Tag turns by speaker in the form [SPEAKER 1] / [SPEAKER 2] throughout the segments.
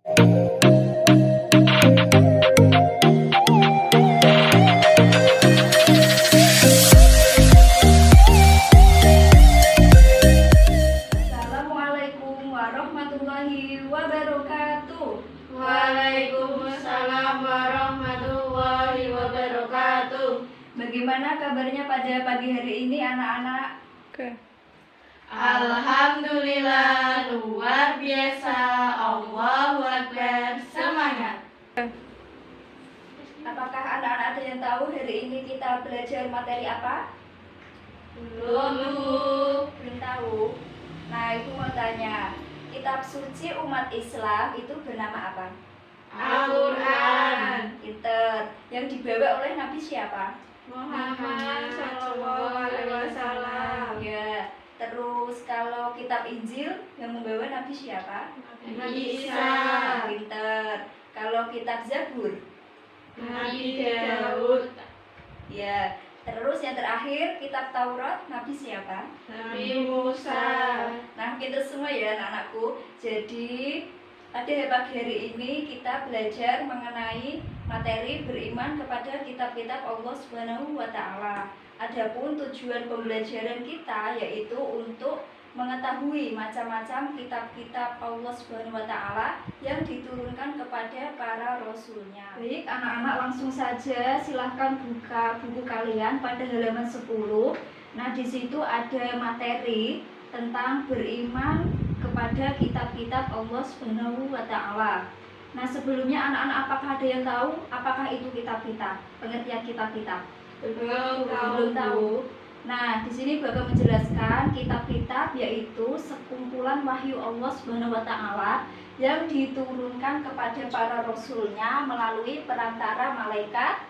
[SPEAKER 1] Assalamualaikum warahmatullahi wabarakatuh.
[SPEAKER 2] Waalaikumsalam warahmatullahi wabarakatuh.
[SPEAKER 1] Bagaimana kabarnya pada pagi hari ini anak-anak?
[SPEAKER 2] Alhamdulillah, luar biasa. Allahu Akbar, semangat.
[SPEAKER 1] Apakah anak-anak ada yang tahu hari ini kita belajar materi apa?
[SPEAKER 2] Belum.
[SPEAKER 1] Belum tahu. Nah, itu mau tanya, kitab suci umat Islam itu bernama apa?
[SPEAKER 2] Al-Quran.
[SPEAKER 1] Pinter. Yang dibawa oleh Nabi siapa?
[SPEAKER 2] Muhammad sallallahu alaihi wasallam.
[SPEAKER 1] Ya. Terus kalau kitab Injil yang membawa Nabi siapa?
[SPEAKER 2] Nabi Isa.
[SPEAKER 1] Pinter. Kalau kitab Zabur?
[SPEAKER 2] Nabi Daud.
[SPEAKER 1] Ya. Terus yang terakhir kitab Taurat Nabi siapa?
[SPEAKER 2] Nabi Musa.
[SPEAKER 1] Nah, kita semua ya anak-anakku. Jadi pada pagi hari ini kita belajar mengenai materi beriman kepada kitab-kitab Allah Subhanahu wa taala. Adapun tujuan pembelajaran kita yaitu untuk mengetahui macam-macam kitab-kitab Allah Subhanahu wa taala yang diturunkan kepada para rasulnya. Baik, anak-anak langsung saja silahkan buka buku kalian pada halaman 10. Nah, di situ ada materi tentang beriman kepada kitab-kitab Allah Subhanahu wa taala. Nah, sebelumnya anak-anak apakah ada yang tahu apakah itu kitab-kitab? Pengertian kitab-kitab? Belum tahu. Nah, di sini Bapak menjelaskan kitab-kitab yaitu sekumpulan wahyu Allah Subhanahu wa taala yang diturunkan kepada para rasulnya melalui perantara malaikat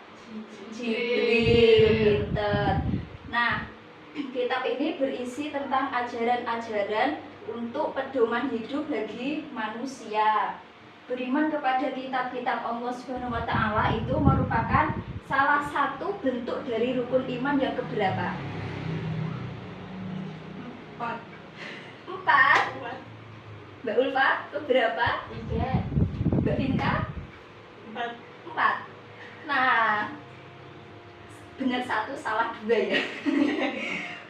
[SPEAKER 1] Jibril. Pinter. Nah, kitab ini berisi tentang ajaran-ajaran untuk pedoman hidup bagi manusia. Beriman kepada kitab-kitab Allah Subhanahu wa taala itu merupakan salah satu bentuk dari rukun iman yang keberapa? 4. Mbak Ulfa, keberapa?
[SPEAKER 2] 3.
[SPEAKER 1] Mbak Vinka? 4. Nah, benar 1, salah 2 ya.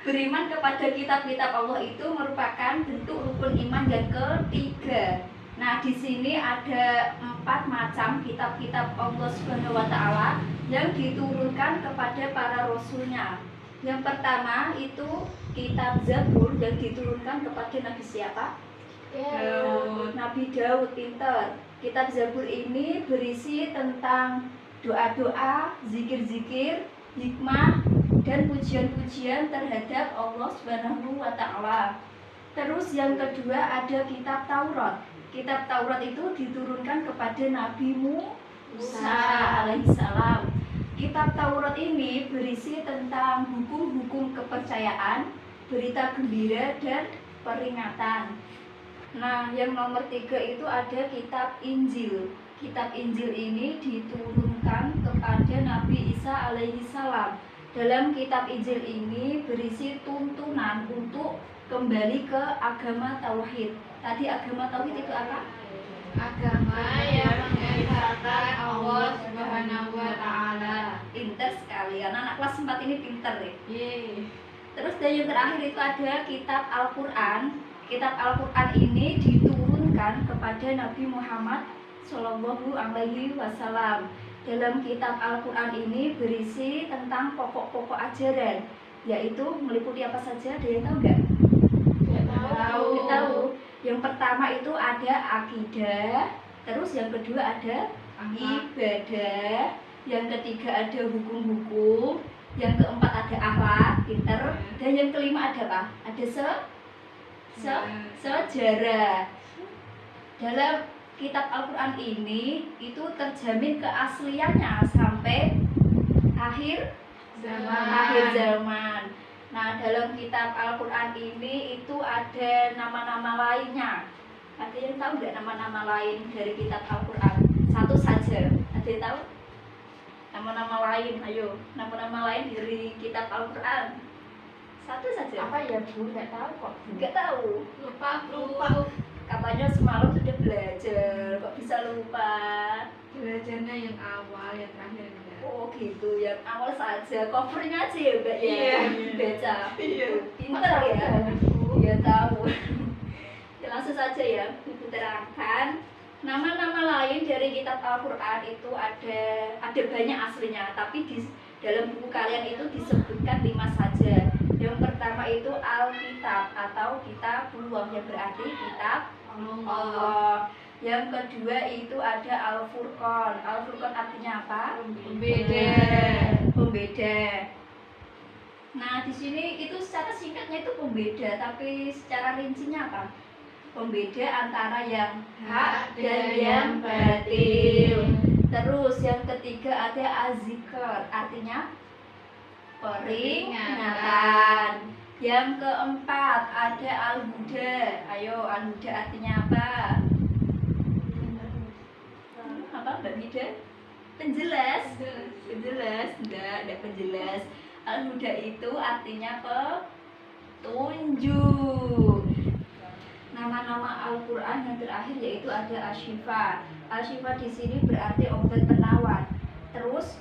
[SPEAKER 1] Beriman kepada kitab-kitab Allah itu merupakan bentuk rukun iman yang ketiga. Nah, di sini ada 4 macam kitab-kitab Allah Subhanahu wa taala yang diturunkan kepada para rasulnya. Yang pertama itu kitab Zabur yang diturunkan kepada Nabi siapa?
[SPEAKER 2] Daud.
[SPEAKER 1] Nabi Daud. Pinter. Kitab Zabur ini berisi tentang doa-doa, zikir-zikir, hikmah, dan pujian-pujian terhadap Allah Subhanahu wa taala. Terus yang kedua ada kitab Taurat. Kitab Taurat itu diturunkan kepada Nabi Musa alaihissalam. Kitab Taurat ini berisi tentang hukum-hukum kepercayaan, berita gembira, dan peringatan. Nah, yang nomor 3 itu ada kitab Injil. Kitab Injil ini diturunkan kepada Nabi Isa alaihissalam. Dalam kitab Injil ini berisi tuntunan untuk kembali ke agama tauhid. Tadi agama tauhid itu apa?
[SPEAKER 2] Agama yang mengesahkan Allah Subhanahu wa taala.
[SPEAKER 1] Pinter sekali. Anak kelas 4 ini pinter ya.
[SPEAKER 2] Yeay.
[SPEAKER 1] Terus dan yang terakhir itu ada kitab Al-Quran. Kitab Al-Quran ini diturunkan kepada Nabi Muhammad Shallallahu alaihi wasallam. Dalam kitab Al-Quran ini berisi tentang pokok-pokok ajaran, yaitu meliputi apa saja? Ada yang tahu nggak?
[SPEAKER 2] Tahu.
[SPEAKER 1] Tahu. Yang pertama itu ada akidah, terus yang kedua ada ibadah, yang ketiga ada hukum-hukum, yang keempat ada akhlak, pinter, dan yang kelima ada apa? Ada sejarah. Dalam kitab Al-Quran ini itu terjamin keasliannya sampai akhir zaman. Nah, dalam kitab Al-Quran ini itu ada nama-nama lainnya. Ada yang tahu nggak nama-nama lain dari kitab Al-Quran? Satu saja. Ada yang tahu? Nama-nama lain, ayo. Nama-nama lain dari kitab Al-Quran. Satu saja.
[SPEAKER 2] Apa ya Bu? Nggak tahu kok.
[SPEAKER 1] Nggak tahu.
[SPEAKER 2] Lupa.
[SPEAKER 1] Katanya semalam sudah belajar, kok bisa lupa?
[SPEAKER 2] Belajarnya yang awal, yang terakhir enggak.
[SPEAKER 1] Oh gitu, yang awal saja, covernya aja ya Mbak ya?
[SPEAKER 2] Iya.
[SPEAKER 1] Baca.
[SPEAKER 2] Iya.
[SPEAKER 1] Pinter ya? Iya tahu. Ya, langsung saja ya, Ibu terangkan. Nama-nama lain dari kitab Al-Quran itu ada banyak aslinya, tapi di dalam buku kalian itu disebutkan 5 saja. Yang pertama itu Alkitab atau kitab Ruh, yang berarti kitab Allah. Yang kedua itu ada Al-Furqan. Al-Furqan artinya apa?
[SPEAKER 2] Pembeda.
[SPEAKER 1] Pembeda. Nah, di sini itu secara singkatnya itu pembeda, tapi secara rincinya apa? Pembeda antara yang hak dan yang batil. Terus yang ketiga ada Az-Zikr, artinya peringatan. Yang keempat ada Al-Huda. Ayo, Al-Huda artinya apa? Apa Mbak Mida? Penjelas. Penjelas. Enggak penjelas. Al-Huda itu artinya petunjuk. Nama-nama Al-Quran yang terakhir yaitu ada Asy-Syifa. Asy-Syifa di sini berarti obat penawar. Terus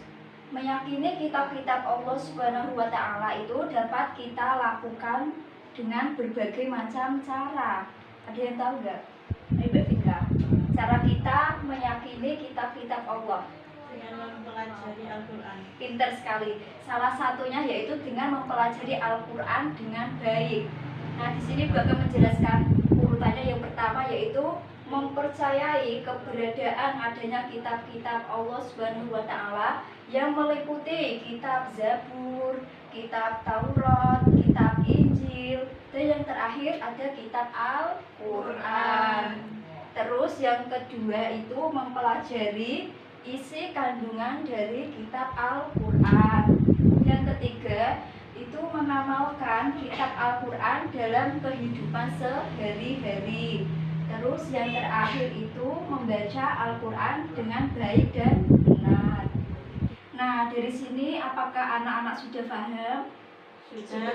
[SPEAKER 1] meyakini kitab-kitab Allah Subhanahu wa Ta'ala itu dapat kita lakukan dengan berbagai macam cara. Ada yang tahu nggak? Ayo Mbak Fika. Cara kita meyakini kitab-kitab Allah
[SPEAKER 3] dengan mempelajari Al-Quran.
[SPEAKER 1] Pinter sekali. Salah satunya yaitu dengan mempelajari Al-Quran dengan baik. Nah, di sini bakal menjelaskan urutannya. Yang pertama yaitu mempercayai keberadaan adanya kitab-kitab Allah Subhanahu wa Ta'ala yang meliputi kitab Zabur, kitab Taurat, kitab Injil, dan yang terakhir ada kitab Al-Quran. Terus yang kedua itu mempelajari isi kandungan dari kitab Al-Quran. Yang ketiga itu mengamalkan kitab Al-Quran dalam kehidupan sehari-hari. Terus yang terakhir itu membaca Al-Quran dengan baik dan benar. Nah, dari sini apakah anak-anak sudah paham?
[SPEAKER 3] Sudah.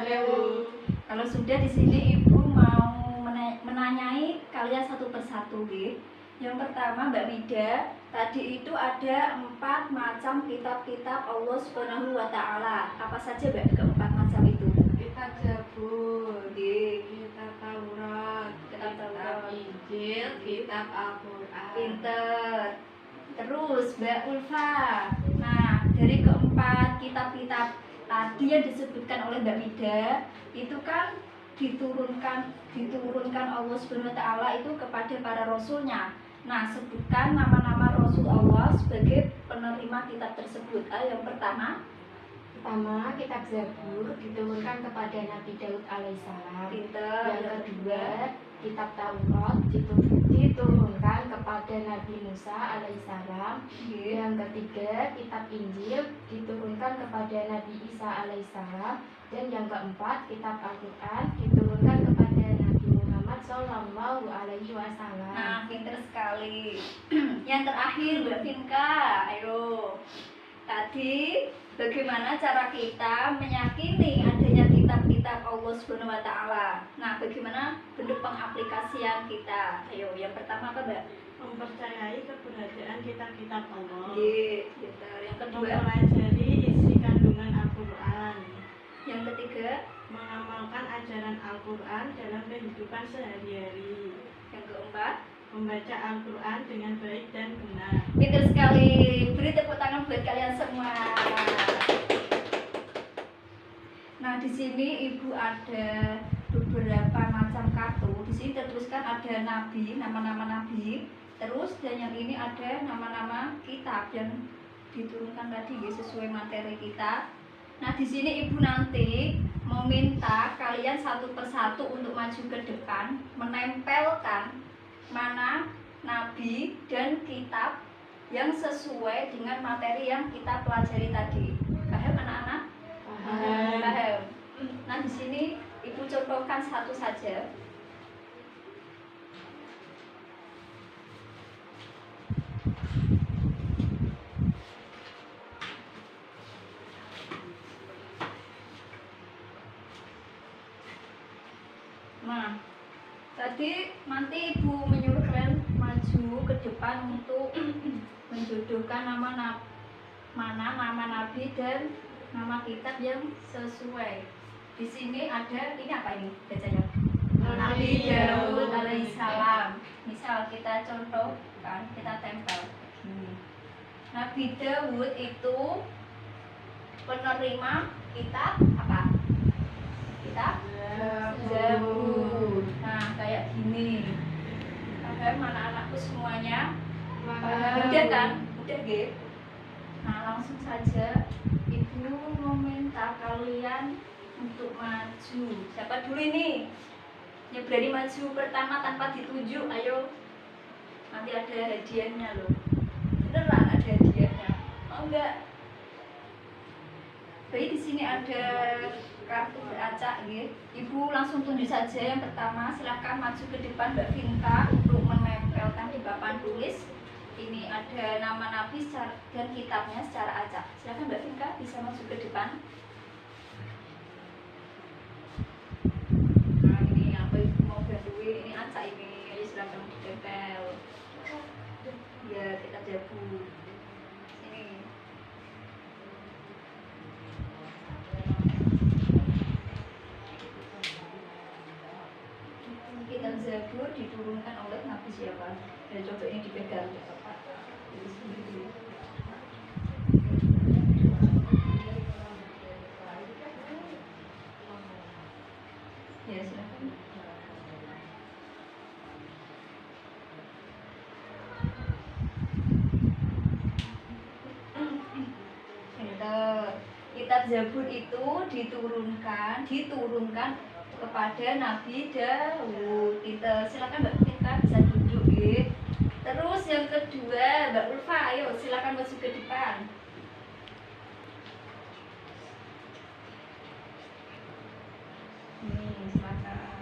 [SPEAKER 1] Kalau sudah, di sini Ibu mau menanyai kalian satu persatu, Bi. Yang pertama Mbak Mida, tadi itu ada 4 macam kitab-kitab Allah Subhanahu wa Ta'ala. Apa saja Mbak keempat macam itu?
[SPEAKER 2] Kitab Zabur, kitab Taurat, kitab Injil, kitab Al-Quran.
[SPEAKER 1] Pinter. Terus Mbak Ulfa. Nah, dari keempat kitab-kitab tadi yang disebutkan oleh Mbak Mida, itu kan diturunkan Allah Subhanahu wa Ta'ala itu kepada para rasulnya. Nah, sebutkan nama-nama Rasul Allah sebagai penerima kitab tersebut. Yang pertama
[SPEAKER 2] kitab Zabur diturunkan kepada Nabi Daud alaihissalam.
[SPEAKER 1] Pinter.
[SPEAKER 2] Yang kedua, kitab Taurat diturunkan kepada Nabi Musa alaihissalam. Yang ketiga, kitab Injil diturunkan kepada Nabi Isa alaihissalam. Dan yang keempat, kitab Al-Quran diturunkan kepada Nabi Muhammad Sallallahu Alaihi Wasallam.
[SPEAKER 1] Nah, pinter sekali. Yang terakhir Mbak Finka, ayo. Tadi bagaimana cara kita meyakini adanya kitab-kitab Allah Subhanahu wa Ta'ala. Nah, bagaimana bentuk pengaplikasian kita? Ayo, yang pertama apa Mbak?
[SPEAKER 3] Mempercayai keberadaan kitab-kitab Allah.
[SPEAKER 1] Pinter. Yang kedua,
[SPEAKER 3] Mempelajari isi kandungan Al-Quran.
[SPEAKER 1] yang ketiga,
[SPEAKER 3] Mengamalkan ajaran Al-Quran dalam kehidupan sehari-hari.
[SPEAKER 1] yang keempat.
[SPEAKER 3] Membaca Al-Quran dengan baik dan benar.
[SPEAKER 1] Pinter sekali. Beri tepuk tangan buat kalian semua. Nah, di sini Ibu ada beberapa macam kartu. Di sini tertuliskan ada nabi, nama-nama nabi. Terus dan yang ini ada nama-nama kitab yang diturunkan tadi sesuai materi kita. Nah, di sini Ibu nanti meminta kalian satu persatu untuk maju ke depan, menempelkan mana nabi dan kitab yang sesuai dengan materi yang kita pelajari tadi. Paham anak-anak? Paham. Nah, di sini Ibu contohkan satu saja. Nah, tadi nanti Ibu menjodohkan nama nabi dan nama kitab yang sesuai. Di sini ada ini apa ini bacanya? Nabi Daud alaihissalam. Misal kita contohkan, kita tempel. Nabi Daud itu penerima kitab apa? Kitab Zabur. Nah, kayak gini. Paham mana anakku semuanya? Udah kan? Udah gitu. Nah, langsung saja Ibu meminta kalian untuk maju. Siapa dulu ini? Yang berani maju pertama tanpa ditunjuk, ayo. Nanti ada hadiahnya loh. Beneran ada hadiahnya. Oh enggak. Baik, di sini ada kartu beracak, gitu. Ibu langsung tunjuk saja yang pertama. Silahkan maju ke depan Mbak Vinta untuk menempelkan di papan tulis. Ini ada nama nabi dan kitabnya secara acak. Silahkan Mbak Vinta bisa maju ke depan. Nah, ini apa ibu mau bantuin? Ini acak ini. Ayo silahkan ditempel. Ya, kita jabu. Sini. Kitab Zabur diturunkan oleh nabi siapa? Ya, coba ini dipegang. Ya, silakan. Kitab Zabur itu diturunkan kepada Nabi Daud. Silakan Mbak Tika bisa duduk, gitu. Terus yang kedua, Mbak Ulfa, ayo silakan maju ke depan. Nih, silakan.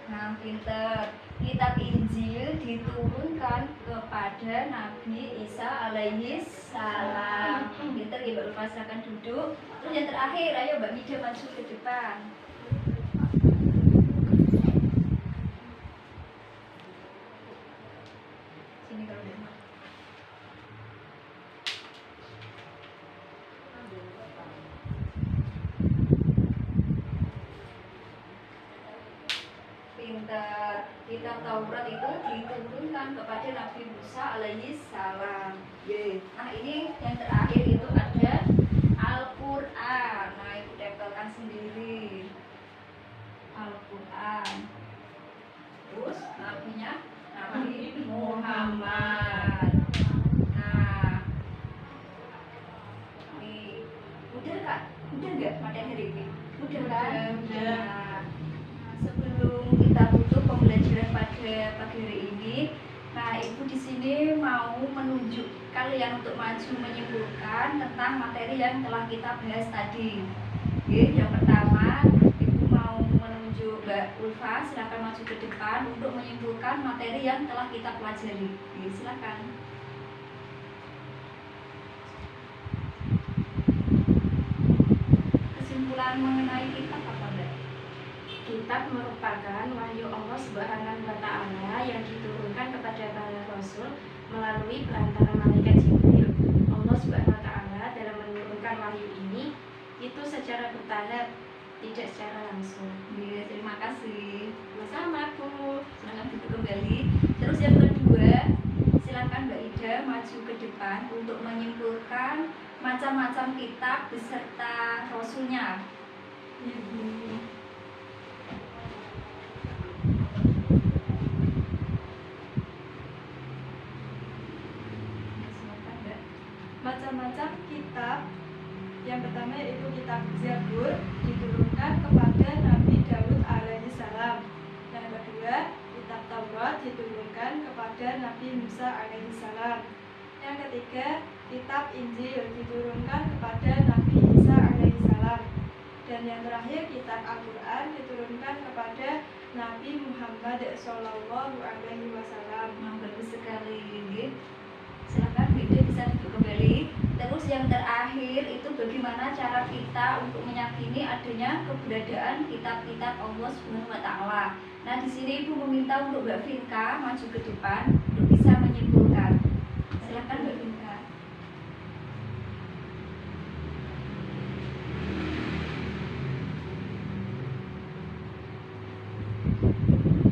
[SPEAKER 1] Nah, pinter. Kitab Injil diturunkan kepada Nabi Isa alaihissalam. Pinter ya Mbak Ulfa, silakan duduk. Terus yang terakhir, ayo Mbak Mida maju ke depan. Sini kalau udah. Pintar. Kitab Taurat itu diturunkan kepada Nabi Musa alaihissalam. Nah, ini yang terakhir itu ada Al-Quran. Nah, ibu tempelkan sendiri Al-Quran. Terus nabinya Nabi Muhammad. Nah, nih, udah Kak? Udah nggak materi hari ini? Udah kan?
[SPEAKER 3] Udah.
[SPEAKER 1] Nah, sebelum kita tutup pembelajaran pada pagi hari ini, nah ibu di sini mau menunjuk kalian untuk maju menyimpulkan tentang materi yang telah kita bahas tadi. Oke, yang pertama ibu mau menunjuk Mbak Ulfa, silakan maju ke depan untuk menyimpulkan materi yang telah kita pelajari. Oke, silakan. Kesimpulan mengenai kitab apa Mbak?
[SPEAKER 2] Kitab merupakan wahyu Allah Subhanahu wa Ta'ala yang diturunkan kepada para rasul melalui perantara malaikat Jibril. Allah Subhanahu wa Ta'ala dalam menurunkan wahyu ini itu secara bertahap, tidak secara langsung.
[SPEAKER 1] Iya, terima kasih.
[SPEAKER 2] Sama-sama, Bu.
[SPEAKER 1] Silakan duduk kembali. Terus yang kedua, silakan Mbak Ida maju ke depan untuk menyimpulkan macam-macam kitab beserta rasulnya. Silakan Mbak.
[SPEAKER 4] Macam-macam kitab. Yang pertama yaitu kitab Zabur diturunkan kepada Nabi Daud alaihissalam. Yang kedua, kitab Taurat diturunkan kepada Nabi Musa alaihissalam. Yang ketiga, kitab Injil diturunkan kepada Nabi Isa alaihissalam. Dan yang terakhir, kitab Al-Quran diturunkan Nabi Muhammad Shallallahu Alaihi Wasallam.
[SPEAKER 1] Bagus sekali. Silakan Bunda bisa duduk kembali. Terus yang terakhir itu bagaimana cara kita untuk meyakini adanya keberadaan kitab-kitab Allah Subhanahu wa taala. Nah, di sini Ibu meminta untuk Mbak Vinka maju ke depan untuk bisa menyimpulkan. Silakan Mbak Vinka.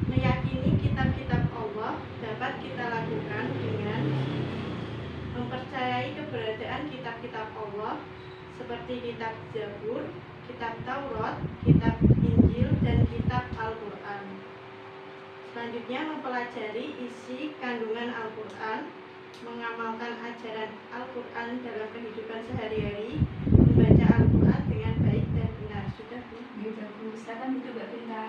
[SPEAKER 3] Meyakini kitab-kitab Allah dapat kita lakukan dengan mempercayai keberadaan kitab-kitab Allah seperti kitab Zabur, kitab Taurat, kitab Injil, dan kitab Al-Quran. Selanjutnya mempelajari isi kandungan Al-Quran, mengamalkan ajaran Al-Quran dalam kehidupan sehari-hari, membaca Al-Quran dengan baik dan benar. Sudah, Bu?
[SPEAKER 1] Ya, bagus. Silakan duduk Mbak Vinka.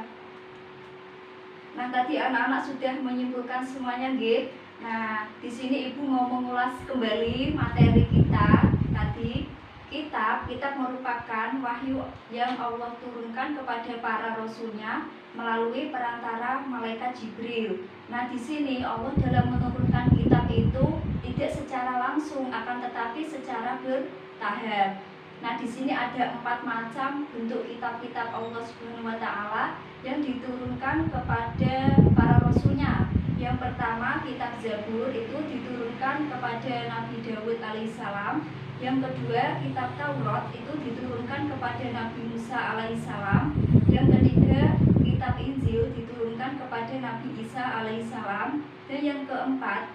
[SPEAKER 1] Nah, tadi anak-anak sudah menyimpulkan semuanya, nggih. Nah, di sini Ibu mau mengulas kembali materi kita. Tadi kitab merupakan wahyu yang Allah turunkan kepada para rasulnya melalui perantara malaikat Jibril. Nah, di sini Allah dalam menurunkan kitab itu tidak secara langsung, akan tetapi secara bertahap. Nah, di sini ada 4 macam bentuk kitab-kitab Allah Subhanahu wa taala yang diturunkan kepada para rasulnya. Yang pertama, kitab Zabur itu diturunkan kepada Nabi Dawud alaihissalam. Yang kedua, kitab Taurat itu diturunkan kepada Nabi Musa alaihissalam. Yang ketiga, kitab Injil diturunkan kepada Nabi Isa alaihissalam. Dan yang keempat,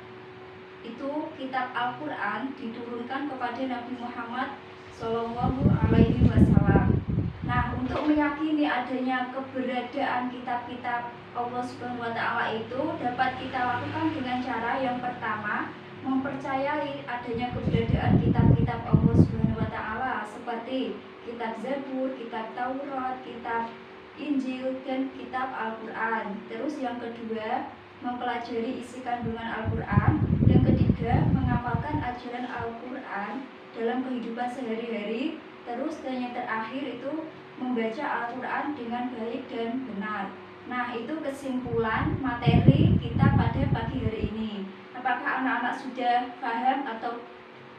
[SPEAKER 1] itu kitab Al-Quran diturunkan kepada Nabi Muhammad Sallallahu Alaihi Wasallam. Nah, untuk meyakini adanya keberadaan kitab-kitab Allah Subhanahu wa taala itu dapat kita lakukan dengan cara yang pertama, mempercayai adanya keberadaan kitab-kitab Allah Subhanahu wa taala seperti kitab Zabur, kitab Taurat, kitab Injil, dan kitab Al-Quran. Terus yang kedua, mempelajari isi kandungan Al-Quran. Yang ketiga, mengamalkan ajaran Al-Quran dalam kehidupan sehari-hari. Terus dan yang terakhir itu membaca Al-Quran dengan baik dan benar. Nah, itu kesimpulan materi kita pada pagi hari ini. Apakah anak-anak sudah paham atau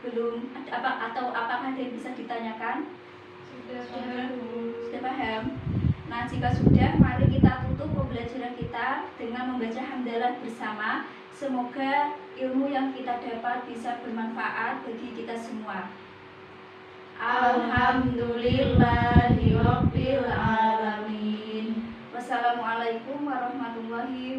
[SPEAKER 1] belum? Atau apakah ada yang bisa ditanyakan? Sudah paham? Nah, jika sudah, mari kita tutup pembelajaran kita dengan membaca hamdalah bersama. Semoga ilmu yang kita dapat bisa bermanfaat bagi kita semua. Alhamdulillahirabbil alamin. Wassalamualaikum warahmatullahi